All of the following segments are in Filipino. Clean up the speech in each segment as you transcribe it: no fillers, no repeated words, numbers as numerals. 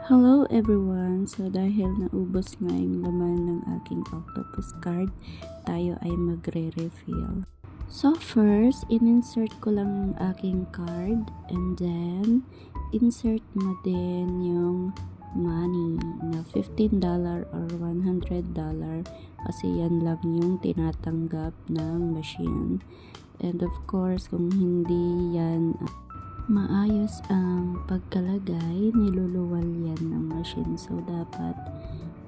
Hello everyone! So dahil naubos nga yung laman ng aking octopus card, tayo ay magre-refill. So first, in-insert ko lang yung aking card and then insert mo din yung money na $15 or $100 kasi yan lang yung tinatanggap ng machine. And of course, kung hindi yan maayos ang pagkalagay, niluluwal yan ng machine. So, dapat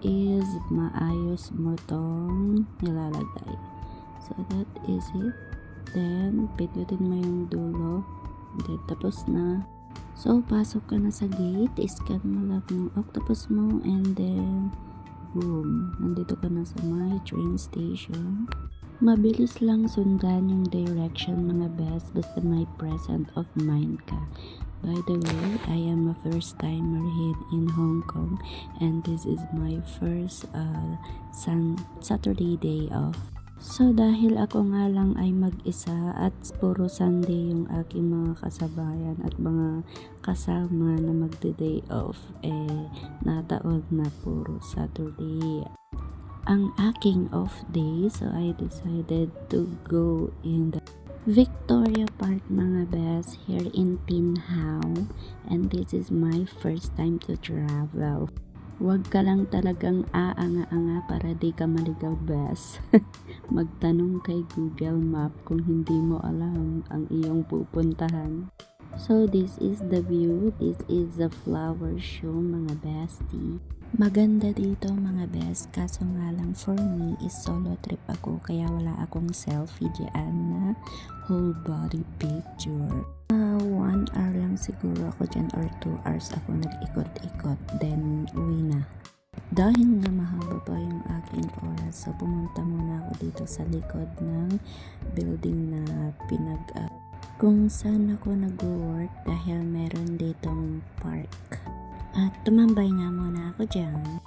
is maayos mo tong nilalagay. So, that is it. Then, pindutin mo yung dulo. Then, tapos na. So, pasok ka na sa gate. Scan mo lang yung octopus mo. And then, boom. Nandito ka na sa my train station. Mabilis lang sundan yung direction mga best basta may present of mind ka. By the way, I am a first timer here in Hong Kong and this is my first Saturday day off. So dahil ako nga lang ay mag-isa at puro Sunday yung aking mga kasabayan at mga kasama na magde-day off, nataon na puro Saturday ang aking off day, so I decided to go in the Victoria Park mga best here in Tin Hau, and this is my first time to travel. Huwag ka lang talagang aanga-anga para di ka maligaw best. Magtanong kay Google Map kung hindi mo alam ang iyong pupuntahan. So this is the view, this is the flower show mga bestie. Maganda dito mga best, kaso nga lang for me is solo trip ako kaya wala akong selfie diyan na whole body picture. 1 hour lang siguro ako dyan or 2 hours ako nag-ikot-ikot then uwi na. Dahil nga mahaba pa yung aking oras, so pumunta muna ako dito sa likod ng building na kung saan ako nag-work dahil meron ditong park. At tumambay nga muna ako dyan.